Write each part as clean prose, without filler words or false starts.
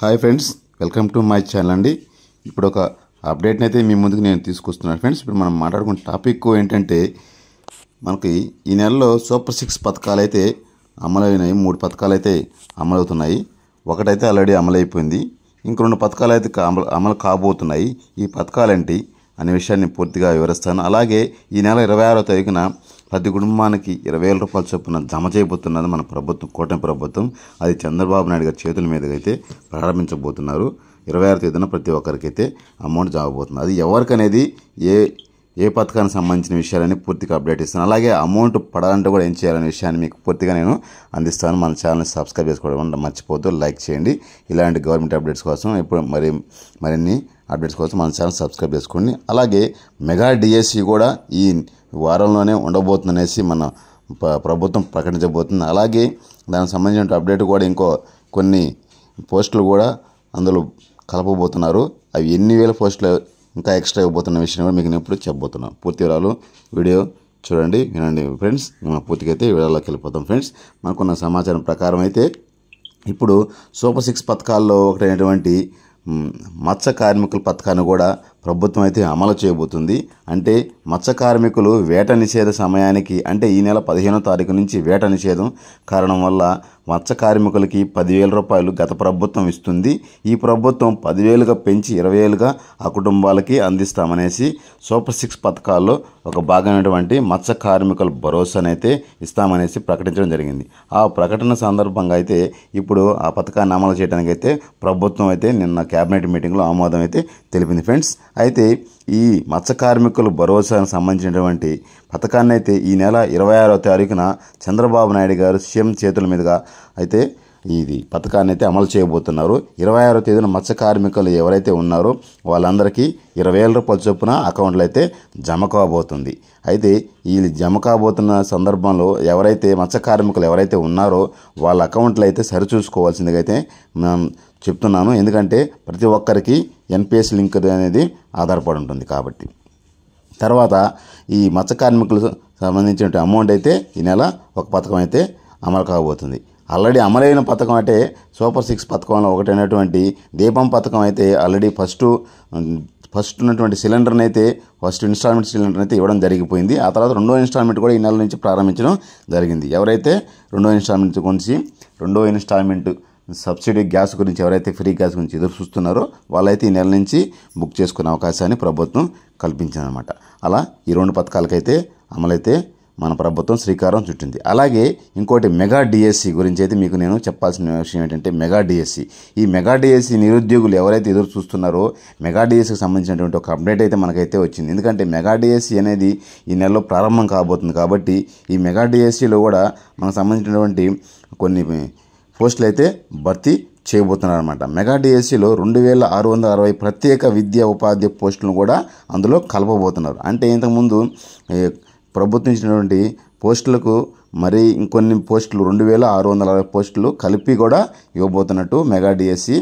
Hi friends, welcome to my channel అండి. ఇప్పుడు ఒక అప్డేట్ని అయితే మీ ముందుకు నేను తీసుకొస్తున్నాను ఫ్రెండ్స్. ఇప్పుడు మనం మాట్లాడుకున్న టాపిక్ ఏంటంటే, మనకి ఈ నెలలో సూపర్ 6 పథకాలు అయితే అమలైనాయి. 3 పథకాలు అయితే అమలవుతున్నాయి. ఒకటైతే ఆల్రెడీ అమలైపోయింది. ఇంక 2 పథకాలు అయితే అమలు కాబోతున్నాయి. ఈ పథకాలేంటి అనే విషయాన్ని పూర్తిగా వివరిస్తాను. అలాగే ఈ నెల 26వ తారీఖున ప్రతి కుటుంబానికి 20,000 రూపాయల చొప్పున జమ చేయబోతున్నది మన ప్రభుత్వం, కూటమి ప్రభుత్వం. అది చంద్రబాబు నాయుడు గారి చేతుల మీదుగా అయితే ప్రారంభించబోతున్నారు. 26వ తేదీన ప్రతి ఒక్కరికైతే అమౌంట్ జమబోతుంది. అది ఎవరికనేది ఏ పథకానికి సంబంధించిన విషయాలని పూర్తిగా అప్డేట్ ఇస్తాను. అలాగే అమౌంట్ పడాలంటే కూడా ఏం చేయాలనే విషయాన్ని మీకు పూర్తిగా నేను అందిస్తాను. మన ఛానల్ని సబ్స్క్రైబ్ చేసుకోవడం మర్చిపోద్దు, లైక్ చేయండి. ఇలాంటి గవర్నమెంట్ అప్డేట్స్ కోసం ఇప్పుడు మరిన్ని అప్డేట్స్ కోసం మన ఛానల్ సబ్స్క్రైబ్ చేసుకోండి. అలాగే మెగా డిఎస్సి కూడా ఈ వారంలోనే ఉండబోతుందనేసి మన ప్రభుత్వం ప్రకటించబోతుంది. అలాగే దానికి సంబంధించిన అప్డేట్ కూడా కొన్ని పోస్టులు కూడా అందులో కలపబోతున్నారు. అవి ఎన్ని వేల పోస్టులు ఇంకా ఎక్స్ట్రా ఇవ్వబోతున్న విషయం కూడా మీకు నేను ఇప్పుడు చెప్పబోతున్నాను. పూర్తి వివరాలు వీడియో చూడండి, వినండి ఫ్రెండ్స్. పూర్తిగా అయితే వీడియోలోకి వెళ్ళిపోతాం ఫ్రెండ్స్. మనకున్న సమాచారం ప్రకారం అయితే ఇప్పుడు సూపర్ 6 పథకాల్లో ఒకటైనటువంటి మత్స్య కార్మికుల పథకాన్ని కూడా ప్రభుత్వం అయితే అమలు చేయబోతుంది. అంటే మత్స్య కార్మికులు వేట నిషేధ సమయానికి, అంటే ఈ నెల 15వ తారీఖు నుంచి వేట నిషేధం కారణం వల్ల మత్స్య కార్మికులకి 10,000 రూపాయలు గత ప్రభుత్వం ఇస్తుంది. ఈ ప్రభుత్వం 10,000గా పెంచి 20,000గా ఆ కుటుంబాలకి అందిస్తామనేసి సూపర్ 6 పథకాల్లో ఒక భాగమైనటువంటి మత్స్య కార్మికుల భరోసానైతే ఇస్తామనేసి ప్రకటించడం జరిగింది. ఆ ప్రకటన సందర్భంగా అయితే ఇప్పుడు ఆ పథకాన్ని అమలు చేయడానికి అయితే ప్రభుత్వం అయితే నిన్న కేబినెట్ మీటింగ్లో ఆమోదం అయితే తెలిపింది ఫ్రెండ్స్. అయితే ఈ మత్స్య కార్మికుల భరోసాకు సంబంధించినటువంటి పథకాన్ని అయితే ఈ నెల 26వ తారీఖున చంద్రబాబు నాయుడు గారు సీఎం చేతుల మీదుగా అయితే ఇది పథకాన్ని అయితే అమలు చేయబోతున్నారు. 26వ తేదీన మత్స్య కార్మికులు ఎవరైతే ఉన్నారో వాళ్ళందరికీ 20,000 రూపాయల చొప్పున అకౌంట్లో అయితే జమ కాబోతుంది. అయితే ఈ జమ కాబోతున్న సందర్భంలో ఎవరైతే మత్స్య కార్మికులు ఎవరైతే ఉన్నారో వాళ్ళ అకౌంట్లో అయితే సరిచూసుకోవాల్సిందిగా అయితే మనం చెప్తున్నాను. ఎందుకంటే ప్రతి ఒక్కరికి ఎన్పిఎస్ లింక్ అనేది ఆధారపడి ఉంటుంది కాబట్టి. తర్వాత ఈ మత్స్య కార్మికులకు సంబంధించిన అమౌంట్ అయితే ఈ నెల ఒక పథకం అయితే అమలు కాబోతుంది. ఆల్రెడీ అమలైన పథకం అంటే సూపర్ 6 పథకంలో ఒకటైనటువంటి దీపం పథకం అయితే ఆల్రెడీ ఫస్ట్ ఉన్నటువంటి సిలిండర్ని అయితే ఫస్ట్ ఇన్స్టాల్మెంట్ సిలిండర్ అయితే ఇవ్వడం జరిగిపోయింది. ఆ తర్వాత రెండో ఇన్స్టాల్మెంట్ కూడా ఈ నెల నుంచి ప్రారంభించడం జరిగింది. ఎవరైతే రెండో ఇన్స్టాల్మెంట్ గురించి రెండో ఇన్స్టాల్మెంట్ సబ్సిడీ గ్యాస్ గురించి ఎవరైతే ఫ్రీ గ్యాస్ గురించి ఎదురు చూస్తున్నారో వాళ్ళైతే ఈ నెల నుంచి బుక్ చేసుకునే అవకాశాన్ని ప్రభుత్వం కల్పించిందనమాట. అలా ఈ 2 పథకాలకైతే అమలైతే మన ప్రభుత్వం శ్రీకారం చుట్టింది. అలాగే ఇంకోటి మెగా డిఎస్సి గురించి అయితే మీకు నేను చెప్పాల్సిన విషయం ఏంటంటే ఈ మెగా డిఎస్సి నిరుద్యోగులు ఎవరైతే ఎదురు చూస్తున్నారో మెగా డిఎస్సికి సంబంధించినటువంటి ఒక అప్డేట్ అయితే మనకైతే వచ్చింది. ఎందుకంటే మెగా డిఎస్సి అనేది ఈ నెలలో ప్రారంభం కాబోతుంది కాబట్టి ఈ మెగా డిఎస్సిలో కూడా మనకు సంబంధించినటువంటి కొన్ని పోస్టులు అయితే భర్తీ చేయబోతున్నారు అనమాట. మెగా డిఎస్సిలో 2,660 ప్రత్యేక విద్యా ఉపాధ్యాయ పోస్టులను కూడా అందులో కలపబోతున్నారు. అంటే ఇంతకుముందు ప్రభుత్వం ఇచ్చినటువంటి పోస్టులకు మరి ఇంకొన్ని పోస్టులు 2,660 పోస్టులు కలిపి కూడా ఇవ్వబోతున్నట్టు మెగా డిఎస్సి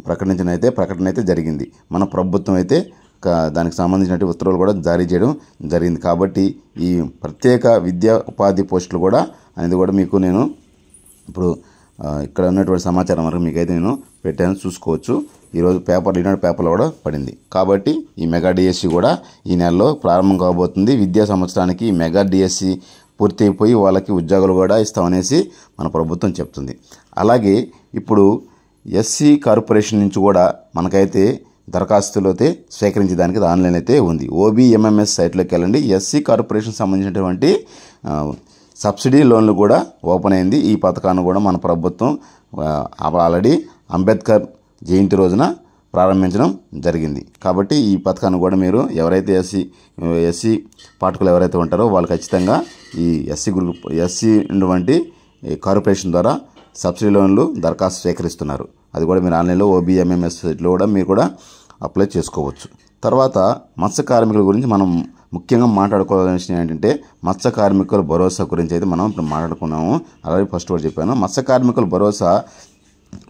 ప్రకటన అయితే జరిగింది. మన ప్రభుత్వం అయితే దానికి సంబంధించిన ఉత్తర్వులు కూడా జారీ చేయడం జరిగింది. కాబట్టి ఈ ప్రత్యేక విద్యా ఉపాధి పోస్టులు కూడా అనేది కూడా మీకు నేను ఇప్పుడు ఇక్కడ ఉన్నటువంటి సమాచారం వరకు మీకైతే నేను పెట్టాను, చూసుకోవచ్చు. ఈరోజు ఈనాడు పేపర్లో కూడా పడింది. కాబట్టి ఈ మెగా డిఎస్సి కూడా ఈ నెలలో ప్రారంభం కాబోతుంది. విద్యా సంవత్సరానికి ఈ మెగా డిఎస్సి పూర్తి అయిపోయి వాళ్ళకి ఉద్యోగాలు కూడా ఇస్తామనేసి మన ప్రభుత్వం చెప్తుంది. అలాగే ఇప్పుడు ఎస్సీ కార్పొరేషన్ నుంచి కూడా మనకైతే దరఖాస్తులు అయితే స్వీకరించడానికి ఆన్లైన్ అయితే ఉంది. OBMMS సైట్లోకి వెళ్ళండి. ఎస్సీ కార్పొరేషన్ సంబంధించినటువంటి సబ్సిడీ లోన్లు కూడా ఓపెన్ అయింది. ఈ పథకాన్ని కూడా మన ప్రభుత్వం ఆల్రెడీ అంబేద్కర్ జయంతి రోజున ప్రారంభించడం జరిగింది. కాబట్టి ఈ పథకాన్ని కూడా మీరు ఎవరైతే ఎస్సీ పాఠకులు ఎవరైతే ఉంటారో వాళ్ళు ఖచ్చితంగా ఈ ఎస్సీ వంటి కార్పొరేషన్ ద్వారా సబ్సిడీ లోన్లు దరఖాస్తు స్వీకరిస్తున్నారు. అది కూడా మీరు ఆన్లైన్లో OBMMS సైట్లో కూడా మీరు కూడా అప్లై చేసుకోవచ్చు. తర్వాత మత్స్య కార్మికుల గురించి మనం ముఖ్యంగా మాట్లాడుకోవాల్సిన విషయం ఏంటంటే మత్స్య కార్మికుల భరోసా గురించి అయితే మనం ఇప్పుడు మాట్లాడుకున్నాము. అలాగే ఫస్ట్ కూడా చెప్పాను. మత్స్య కార్మికుల భరోసా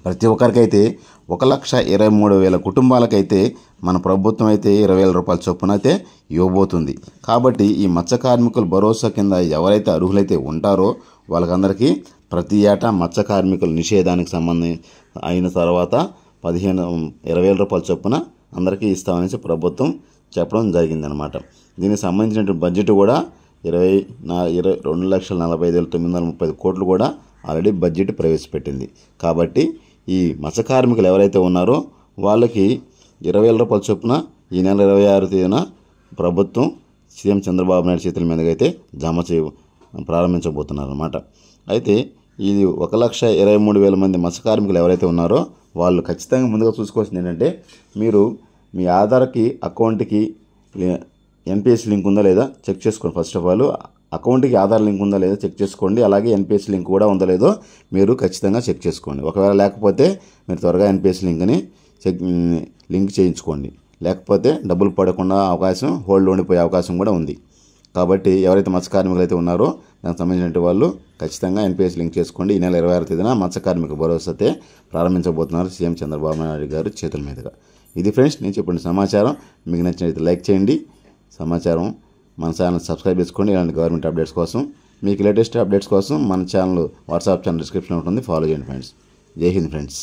ప్రతి ఒక్కరికైతే 1,23,000 కుటుంబాలకైతే మన ప్రభుత్వం అయితే 20,000 రూపాయల చొప్పున అయితే ఇవ్వబోతుంది. కాబట్టి ఈ మత్స్య కార్మికుల భరోసా కింద ఎవరైతే అర్హులైతే ఉంటారో వాళ్ళకందరికీ ప్రతి ఏటా మత్స్య కార్మికుల నిషేధానికి సంబంధించి అయిన తర్వాత 20,000 రూపాయల చొప్పున అందరికీ ఇస్తామనేసి ప్రభుత్వం చెప్పడం జరిగిందనమాట. దీనికి సంబంధించిన బడ్జెట్ కూడా 2,45,930 కోట్లు కూడా ఆల్రెడీ బడ్జెట్ ప్రవేశపెట్టింది. కాబట్టి ఈ మత్స్య కార్మికులు ఎవరైతే ఉన్నారో వాళ్ళకి 20,000 రూపాయల చొప్పున ఈ నెల 26వ తేదీన ప్రభుత్వం సీఎం చంద్రబాబు నాయుడు చేతుల మీదుగా అయితే ప్రారంభించబోతున్నారు అన్నమాట. అయితే ఇది 1,23,000 మంది మత్స్య కార్మికులు ఎవరైతే ఉన్నారో వాళ్ళు ఖచ్చితంగా ముందుగా చూసుకోవాల్సింది ఏంటంటే, మీరు మీ ఆధార్కి అకౌంట్కి ఎన్పిఎస్ లింక్ ఉందా లేదా చెక్ చేసుకోండి. ఫస్ట్ ఆఫ్ ఆల్ అకౌంట్కి ఆధార్ లింక్ ఉందా లేదా చెక్ చేసుకోండి. అలాగే ఎన్పిఎస్ లింక్ కూడా ఉందో లేదో మీరు ఖచ్చితంగా చెక్ చేసుకోండి. ఒకవేళ లేకపోతే మీరు త్వరగా ఎన్పిఎస్ లింక్ని లింక్ చేయించుకోండి. లేకపోతే డబ్బులు పడకుండా అవకాశం, హోల్డ్ ఉండిపోయే అవకాశం కూడా ఉంది. కాబట్టి ఎవరైతే మత్స్య కార్మికులు అయితే ఉన్నారో దానికి సంబంధించిన వాళ్ళు ఖచ్చితంగా ఎన్పిఎస్ లింక్ చేసుకోండి. ఈ నెల 26వ తేదీన మత్స్య కార్మిక భరోసా అయితే ప్రారంభించబోతున్నారు సీఎం చంద్రబాబు నాయుడు గారు చేతుల మీదుగా. ఇది ఫ్రెండ్స్ నేను చెప్పిన సమాచారం. మీకు నచ్చినట్లయితే లైక్ చేయండి. సమాచారం మన ఛానల్ సబ్స్క్రైబ్ చేసుకోండి. ఇలాంటి గవర్నమెంట్ అప్డేట్స్ కోసం, మీకు లేటెస్ట్ అప్డేట్స్ కోసం మన ఛానల్ వాట్సాప్ ఛానల్ డిస్క్రిప్షన్లో ఉంటుంది, ఫాలో చేయండి ఫ్రెండ్స్. జై హింద్ ఫ్రెండ్స్.